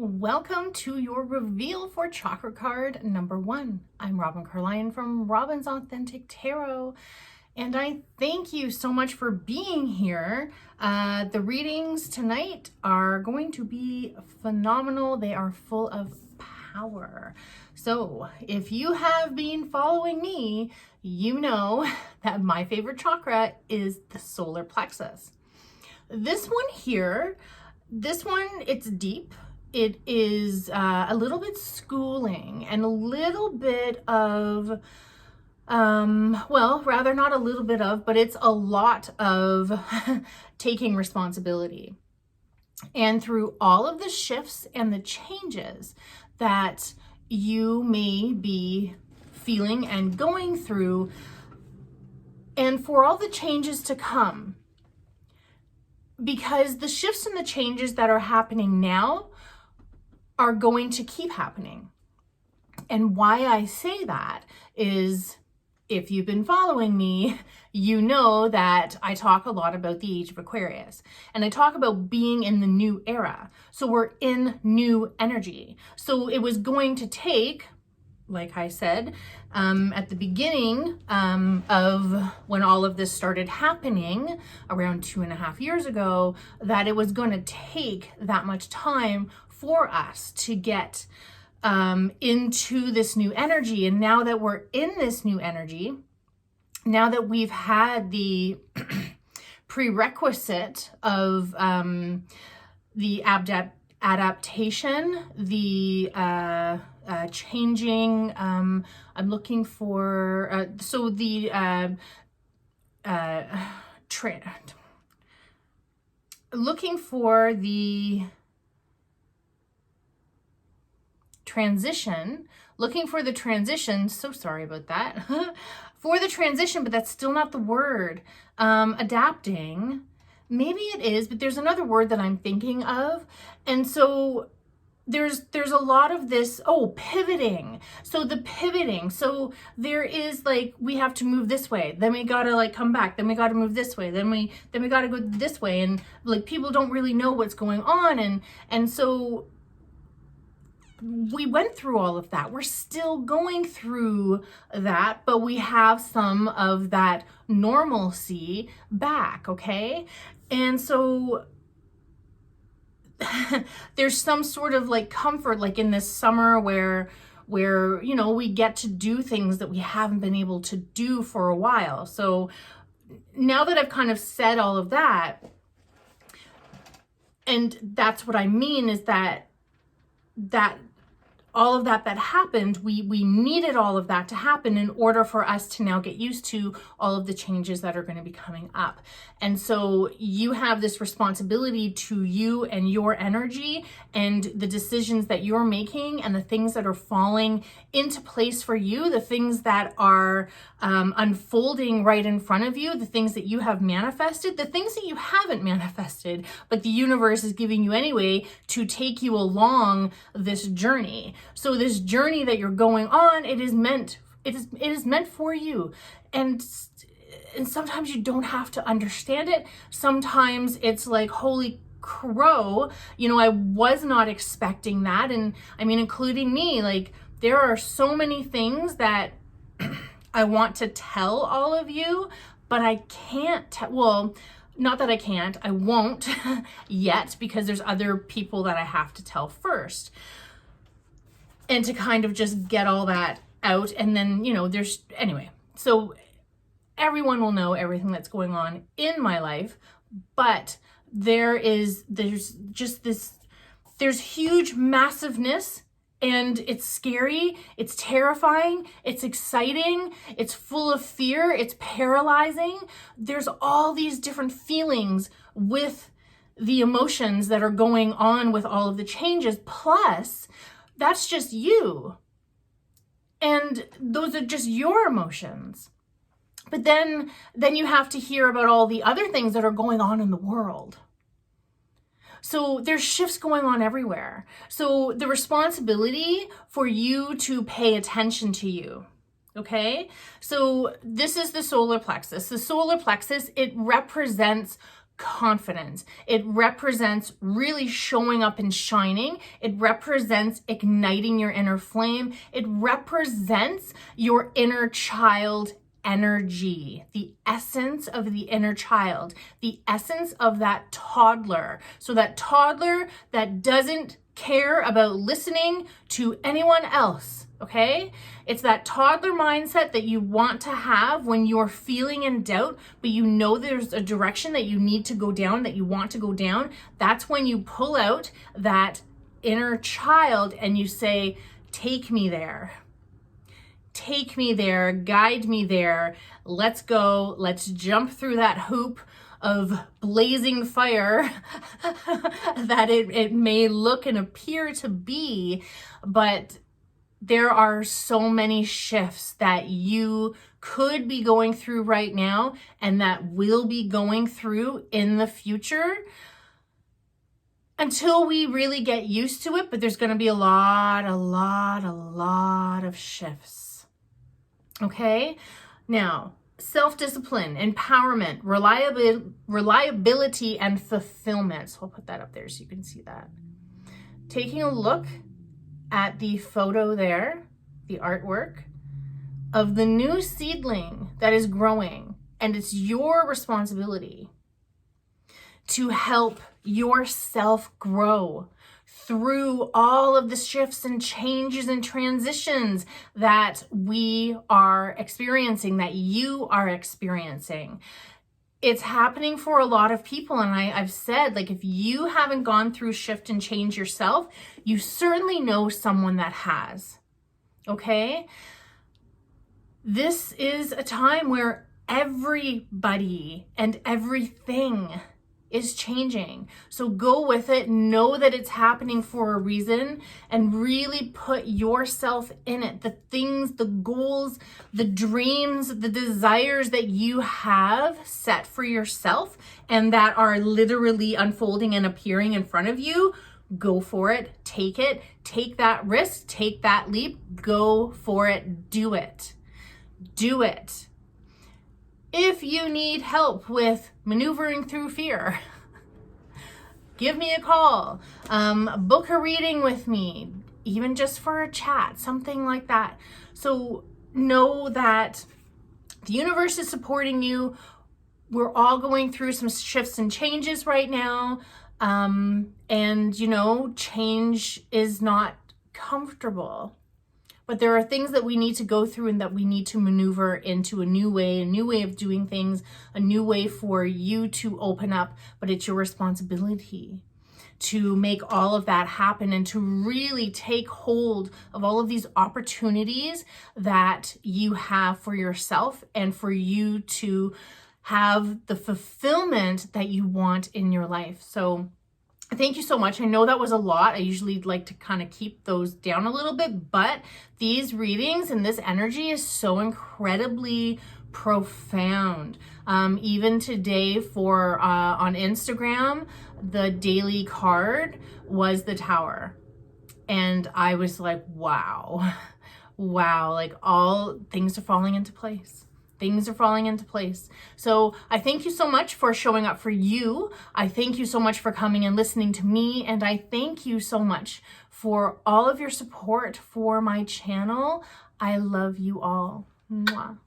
Welcome to your reveal for chakra card number 1. I'm Robin Carline from Robin's Authentic Tarot, and I thank you so much for being here. The readings tonight are going to be phenomenal. They are full of power. So if you have been following me, you know that my favorite chakra is the solar plexus. This one here, it's deep. It is a little bit schooling and a little bit of, well, rather not a little bit of, but it's a lot of taking responsibility. And through all of the shifts and the changes that you may be feeling and going through, and for all the changes to come, because the shifts and the changes that are happening now are going to keep happening. And why I say that is, if you've been following me, you know that I talk a lot about the age of Aquarius, and I talk about being in the new era. So we're in new energy. So it was going to take, like I said, at the beginning of when all of this started happening around 2.5 years ago, that it was going to take that much time for us to get into this new energy. And now that we're in this new energy, now that we've had the prerequisite of the adaptation, the changing, I'm looking for, so the looking for the transition, so sorry about that, for the transition, but that's still not the word, adapting, maybe it is, but there's another word that I'm thinking of, and so there's a lot of this, pivoting, so the pivoting, so there is like, we have to move this way, then we gotta like come back, then we gotta move this way, then we gotta go this way, and like people don't really know what's going on, and so we went through all of that. We're still going through that, but we have some of that normalcy back, okay? And so there's some sort of like comfort, like in this summer where you know, we get to do things that we haven't been able to do for a while. So now that I've kind of said all of that, and that's what I mean is that all of that happened, we needed all of that to happen in order for us to now get used to all of the changes that are going to be coming up. And so you have this responsibility to you and your energy and the decisions that you're making and the things that are falling into place for you, the things that are unfolding right in front of you, the things that you have manifested, the things that you haven't manifested, but the universe is giving you anyway to take you along this journey. So this journey that you're going on, it is meant for you. And sometimes you don't have to understand it. Sometimes it's like, holy crow, you know, I was not expecting that. And I mean, including me, like there are so many things that I want to tell all of you, but I can't well, not that I can't, I won't yet, because there's other people that I have to tell first. And to kind of just get all that out. And then, you know, anyway, so everyone will know everything that's going on in my life, but there's huge massiveness, and it's scary, it's terrifying, it's exciting, it's full of fear, it's paralyzing. There's all these different feelings with the emotions that are going on with all of the changes. Plus, that's just you. And those are just your emotions. But then you have to hear about all the other things that are going on in the world. So there's shifts going on everywhere. So the responsibility for you to pay attention to you, okay? So this is the solar plexus. The solar plexus, it represents confidence. It represents really showing up and shining. It represents igniting your inner flame. It represents your inner child energy, the essence of the inner child, the essence of that toddler. So that toddler that doesn't care about listening to anyone else, okay? It's that toddler mindset that you want to have when you're feeling in doubt, but you know there's a direction that you need to go down, that you want to go down. That's when you pull out that inner child and you say, take me there. Take me there, guide me there. Let's go. Let's jump through that hoop of blazing fire that it may look and appear to be, but there are so many shifts that you could be going through right now and that will be going through in the future until we really get used to it. But there's going to be a lot of shifts. Okay, now self-discipline, empowerment, reliability, and fulfillment. So I'll put that up there so you can see that. Taking a look at the photo there, the artwork of the new seedling that is growing, and it's your responsibility to help yourself grow through all of the shifts and changes and transitions that we are experiencing, that you are experiencing. It's happening for a lot of people. And I've said, like, if you haven't gone through shift and change yourself, you certainly know someone that has. Okay? This is a time where everybody and everything is changing. So go with it, know that it's happening for a reason, and really put yourself in it. The things, the goals, the dreams, the desires that you have set for yourself and that are literally unfolding and appearing in front of you, go for it, take that risk, take that leap, go for it, do it. Do it. If you need help with maneuvering through fear, give me a call, book a reading with me, even just for a chat, something like that. So know that the universe is supporting you. We're all going through some shifts and changes right now. And you know, change is not comfortable. But there are things that we need to go through and that we need to maneuver into a new way of doing things, a new way for you to open up. But it's your responsibility to make all of that happen and to really take hold of all of these opportunities that you have for yourself and for you to have the fulfillment that you want in your life. So thank you so much. I know that was a lot. I usually like to kind of keep those down a little bit, but these readings and this energy is so incredibly profound. Even today for on Instagram, the daily card was the Tower. And I was like, wow, like all things are falling into place. Things are falling into place. So I thank you so much for showing up for you. I thank you so much for coming and listening to me. And I thank you so much for all of your support for my channel. I love you all. Mwah.